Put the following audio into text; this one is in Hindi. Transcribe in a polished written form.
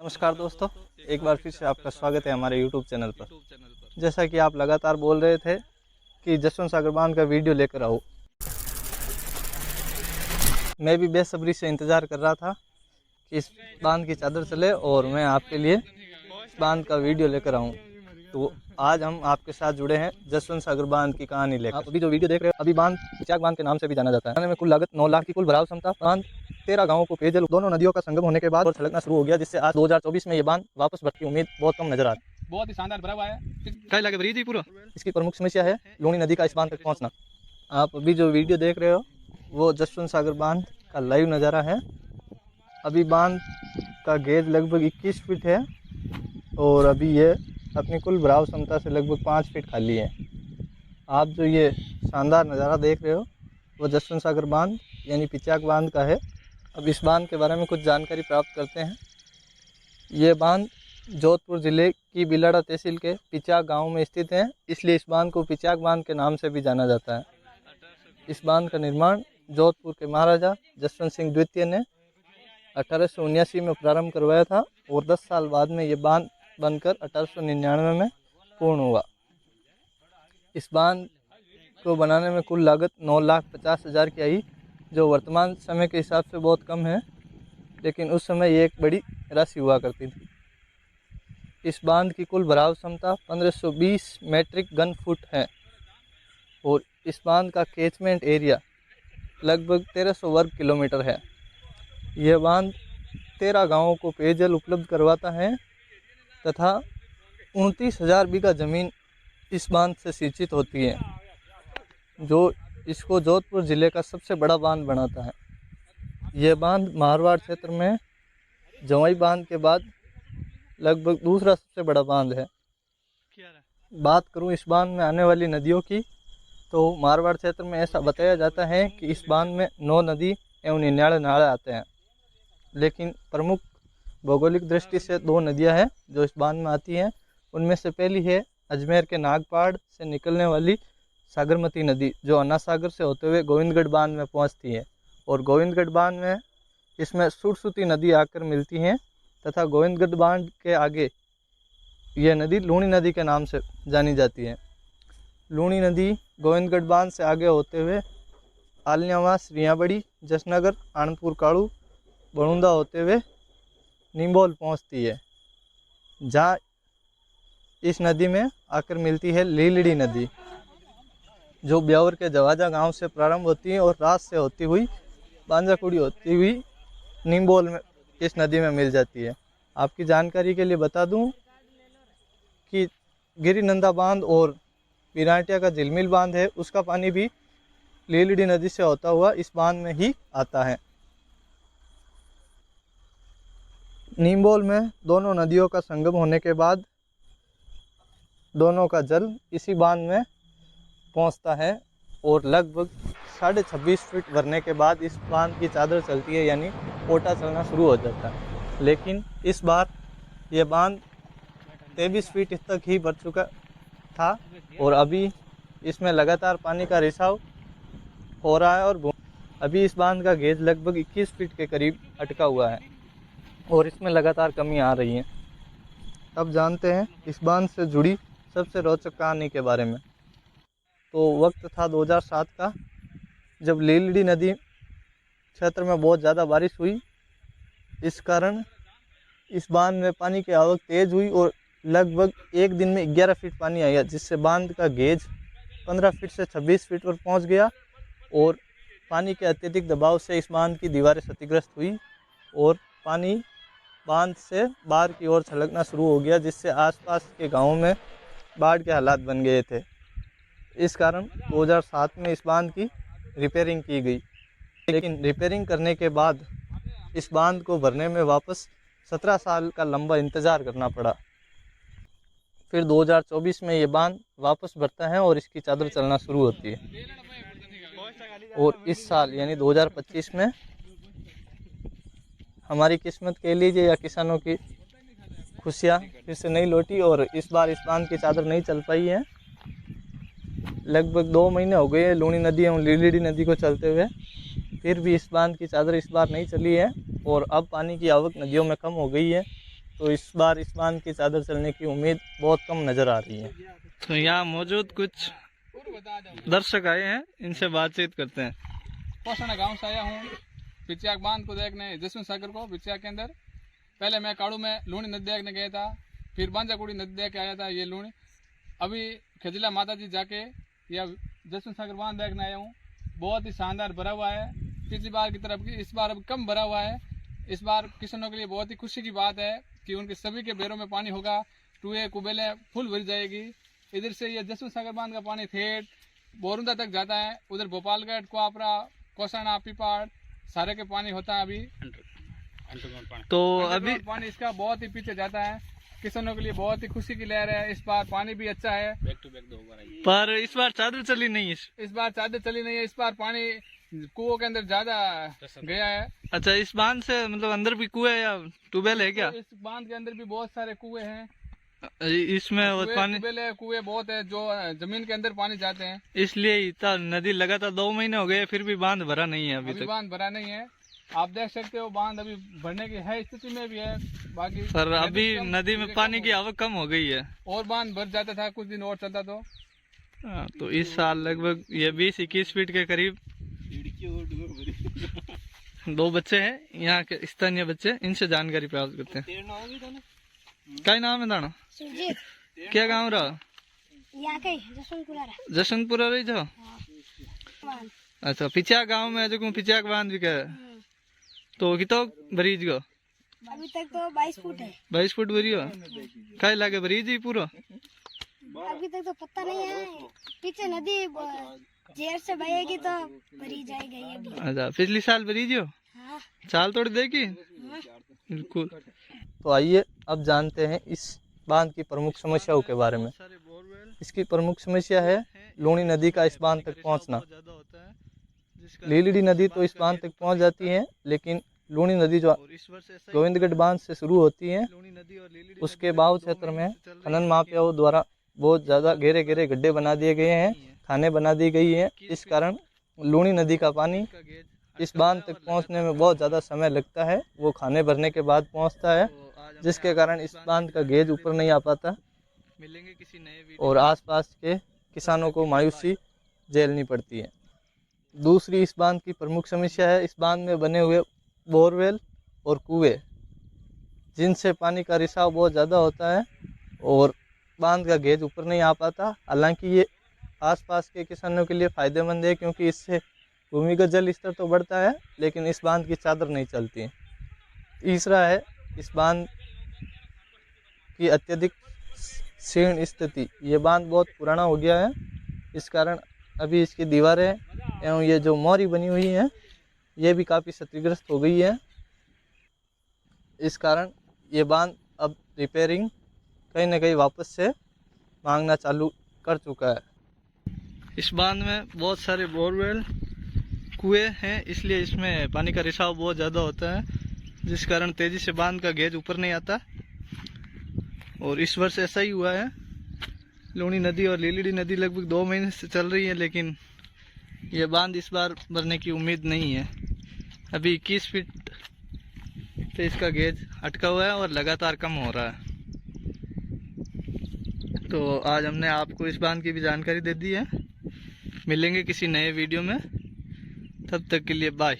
नमस्कार दोस्तों, एक बार फिर से आपका स्वागत है हमारे YouTube चैनल पर। जैसा कि आप लगातार बोल रहे थे कि जसवंत सागर बांध का वीडियो लेकर आओ, मैं भी बेसब्री से इंतज़ार कर रहा था कि इस बांध की चादर चले और मैं आपके लिए इस बांध का वीडियो लेकर आऊँ। तो आज हम आपके साथ जुड़े हैं जसवंत सागर बांध की कहानी लेकर। आप अभी जो वीडियो देख रहे हो, अभी बांध पिचाक बांध के नाम से भी जाना जाता है। में कुल लागत 9 लाख की कुल भराव क्षमता। बांध 13 गांवों को पेयजल दोनों नदियों का संगम होने के बाद और छलकना शुरू हो गया, जिससे आज 2024 में ये बांध वापस भरने की उम्मीद बहुत कम नजर आ रही है। बहुत ही शानदार भरा हुआ है। क्या लगे भरी थी पूरा। इसकी प्रमुख समस्या है लूणी नदी का इस बांध तक पहुंचना। आप अभी जो वीडियो देख रहे हो वो जसवंत सागर बांध का लाइव नज़ारा है। अभी बांध का गेज लगभग 21 फीट है और अभी ये अपनी कुल भराव क्षमता से लगभग 5 फीट खाली है। आप जो ये शानदार नज़ारा देख रहे हो वो जसवंत सागर बांध यानी पिचाक बांध का है। अब इस बांध के बारे में कुछ जानकारी प्राप्त करते हैं। ये बांध जोधपुर ज़िले की बिलाड़ा तहसील के पिचाक गांव में स्थित है, इसलिए इस बांध को पिचाक बांध के नाम से भी जाना जाता है। इस बांध का निर्माण जोधपुर के महाराजा जसवंत सिंह द्वितीय ने 1879 में प्रारंभ करवाया था और 10 साल बाद में ये बांध बनकर 1899 में पूर्ण हुआ। इस बांध को बनाने में कुल लागत 9,50,000 की आई, जो वर्तमान समय के हिसाब से बहुत कम है, लेकिन उस समय ये एक बड़ी राशि हुआ करती थी। इस बांध की कुल भराव क्षमता 1520 मैट्रिक घन फुट है और इस बांध का कैचमेंट एरिया लगभग 1300 वर्ग किलोमीटर है। यह बांध 13 गांवों को पेयजल उपलब्ध करवाता है तथा 29,000 बीघा ज़मीन इस बांध से सिंचित होती है, जो इसको जोधपुर ज़िले का सबसे बड़ा बांध बनाता है। यह बांध मारवाड़ क्षेत्र में जवाई बांध के बाद लगभग दूसरा सबसे बड़ा बांध है। बात करूं इस बांध में आने वाली नदियों की, तो मारवाड़ क्षेत्र में ऐसा बताया जाता है कि इस बांध में 9 नदी एवं 99 नाले आते हैं, लेकिन प्रमुख भौगोलिक दृष्टि से 2 नदियां हैं जो इस बांध में आती हैं। उनमें से पहली है अजमेर के नागपाड़ से निकलने वाली सागरमती नदी, जो अन्ना सागर से होते हुए गोविंदगढ़ बांध में पहुंचती है और गोविंदगढ़ बांध में इसमें सुरसुती नदी आकर मिलती हैं तथा गोविंदगढ़ बांध के आगे यह नदी लूणी नदी के नाम से जानी जाती है। लूणी नदी गोविंदगढ़ बांध से आगे होते हुए आलियावास, रियाबड़ी, जसनगर, आनंदपुर काड़ू, बड़ूंदा होते हुए निम्बोल पहुंचती है, जहां इस नदी में आकर मिलती है लीलड़ी नदी, जो ब्यावर के जवाजा गांव से प्रारंभ होती है और रात से होती हुई बांजाकुड़ी होती हुई निम्बोल में इस नदी में मिल जाती है। आपकी जानकारी के लिए बता दूं कि गिरिनंदा बांध और बिराटिया का झिलमिल बांध है, उसका पानी भी लीलड़ी नदी से होता हुआ इस बांध में ही आता है। निम्बोल में दोनों नदियों का संगम होने के बाद दोनों का जल इसी बांध में पहुंचता है और लगभग 26.5 फीट भरने के बाद इस बांध की चादर चलती है, यानी पोटा चलना शुरू हो जाता है। लेकिन इस बार ये बांध 23 फीट तक ही भर चुका था और अभी इसमें लगातार पानी का रिसाव हो रहा है और अभी इस बांध का गेज लगभग 21 फीट के करीब अटका हुआ है और इसमें लगातार कमी आ रही है। अब जानते हैं इस बांध से जुड़ी सबसे रोचक कहानी के बारे में। तो वक्त था 2007 का, जब लीलड़ी नदी क्षेत्र में बहुत ज़्यादा बारिश हुई। इस कारण इस बांध में पानी की आवक तेज़ हुई और लगभग एक दिन में 11 फीट पानी आया, जिससे बांध का गेज 15 फीट से 26 फीट पर पहुंच गया और पानी के अत्यधिक दबाव से इस बांध की दीवारें क्षतिग्रस्त हुई और पानी बांध से बाहर की ओर छलकना शुरू हो गया, जिससे आसपास के गांवों में बाढ़ के हालात बन गए थे। इस कारण 2007 में इस बांध की रिपेयरिंग की गई, लेकिन रिपेयरिंग करने के बाद इस बांध को भरने में वापस 17 साल का लंबा इंतज़ार करना पड़ा। फिर 2024 में ये बांध वापस भरता है और इसकी चादर चलना शुरू होती है और इस साल यानी 2025 में हमारी किस्मत कह लीजिए या किसानों की खुशियाँ फिर से नहीं लौटी और इस बार इस बांध की चादर नहीं चल पाई है। लगभग 2 महीने हो गए लूणी नदी एवं लीलड़ी नदी को चलते हुए, फिर भी इस बांध की चादर इस बार नहीं चली है और अब पानी की आवक नदियों में कम हो गई है, तो इस बार इस बांध की चादर चलने की उम्मीद बहुत कम नज़र आ रही है। तो यहाँ मौजूद कुछ दर्शक आए हैं, इनसे बातचीत करते हैं। पोषण गांव से आया हूँ पिचियाक बांध को देखने, जसवंत सागर को पिचियाक के अंदर। पहले मैं काड़ू में लूणी नदी देखने गया था, फिर बांजाकुड़ी नदी देख के आया था ये लूणी। अभी खजला माता जी जाके या जसवंत सागर बांध देखने आया हूँ। बहुत ही शानदार भरा हुआ है, पिछली बार की तरफ की इस बार अब कम भरा हुआ है। इस बार किसानों के लिए बहुत ही खुशी की बात है कि उनके सभी के बेरों में पानी होगा, टुए कुबेले फुल भर जाएगी। इधर से ये जसवंत सागर बांध का पानी ठेठ बोरुंदा तक जाता है, उधर भोपालगढ़, कुआपरा, कोसाना, पीपाड़ सारे के पानी होता है। अभी तो अभी पानी इसका बहुत ही पीछे जाता है, किसानों के लिए बहुत ही खुशी की लहर है। इस बार पानी भी अच्छा है, पर इस बार चादर चली नहीं। इस बार चादर चली नहीं है, इस बार पानी कुओं के अंदर ज्यादा गया है। अच्छा, इस बांध से मतलब अंदर भी कुएं या ट्यूबवेल है क्या? तो इस बांध के अंदर भी बहुत सारे कुएं हैं, इसमें वो पानी कुएं बहुत है जो जमीन के अंदर पानी जाते हैं। इसलिए इतना नदी लगातार 2 महीने हो गए फिर भी बांध भरा नहीं है अभी तक। बांध भरा नहीं है, आप देख सकते हो बांध अभी भरने की है स्थिति में भी है। बाकी पर अभी नदी में पानी की आवक कम हो गई है, और बांध भर जाता था, कुछ दिन और चलता तो। तो इस साल लगभग ये 20-21 फीट के करीब 2 बच्चे हैं यहाँ के स्थानीय बच्चे, इनसे जानकारी प्राप्त करते हैं। क्या नाम है दाना? सुरजीत। क्या गाँव रहा? यहाँ कहीं जसवंतपुरा रहा। जशवंतपुरा रही था। बांध। अच्छा, पिचियाक गाँव में जो पिचियाक बांध भी क्या है, तो कितो बरीज गो? अभी तक तो 22 फुट है। 22 फुट भरी हो? क्या लगे बरीज ही पूरा? अभी तक तो पता नहीं है, पीछे नदी जेर से बहेगी तो भरी जाएगा ये भी। अच्छा, पिछली साल बरीज हो? हाँ। चाल तोड़ देखी? हाँ। बिल्कुल। तो आइए अब जानते हैं इस बांध की प्रमुख समस्याओं के बारे में। इसकी प्रमुख समस्या है लूणी नदी का इस बांध तक पहुंचना। लीलड़ी नदी तो इस बांध तक पहुंच जाती है, लेकिन लूणी नदी जो गोविंदगढ़ बांध से शुरू होती है, उसके बाहु क्षेत्र में खनन माफियाओं द्वारा बहुत ज़्यादा गहरे गहरे गड्ढे बना दिए गए हैं, खाने बना दी गई है। इस कारण लूणी नदी का पानी इस बांध तक पहुंचने में बहुत ज़्यादा समय लगता है, वो खाने भरने के बाद पहुंचता है, जिसके कारण इस बांध का गेज ऊपर नहीं आ पाता और आसपास के किसानों को मायूसी झेलनी पड़ती है। दूसरी इस बांध की प्रमुख समस्या है इस बांध में बने हुए बोरवेल और कुएं, जिनसे पानी का रिसाव बहुत ज़्यादा होता है और बांध का गेज ऊपर नहीं आ पाता। हालांकि ये आसपास के किसानों के लिए फ़ायदेमंद है, क्योंकि इससे भूमिगत जल स्तर तो बढ़ता है, लेकिन इस बांध की चादर नहीं चलती। तीसरा है इस बांध की अत्यधिक क्षीण स्थिति। ये बांध बहुत पुराना हो गया है, इस कारण अभी इसकी दीवारें एवं ये जो मोरी बनी हुई है ये भी काफ़ी क्षतिग्रस्त हो गई है। इस कारण ये बांध अब रिपेयरिंग कहीं ना कहीं वापस से मांगना चालू कर चुका है। इस बांध में बहुत सारे बोरवेल कुएं हैं, इसलिए इसमें पानी का रिसाव बहुत ज़्यादा होता है, जिस कारण तेज़ी से बांध का गेज ऊपर नहीं आता। और इस वर्ष ऐसा ही हुआ है। लूणी नदी और लीलड़ी नदी लगभग 2 महीने से चल रही है, लेकिन यह बांध इस बार भरने की उम्मीद नहीं है। अभी 21 फीट पे इसका गेज अटका हुआ है और लगातार कम हो रहा है। तो आज हमने आपको इस बांध की भी जानकारी दे दी है। मिलेंगे किसी नए वीडियो में, तब तक के लिए बाय।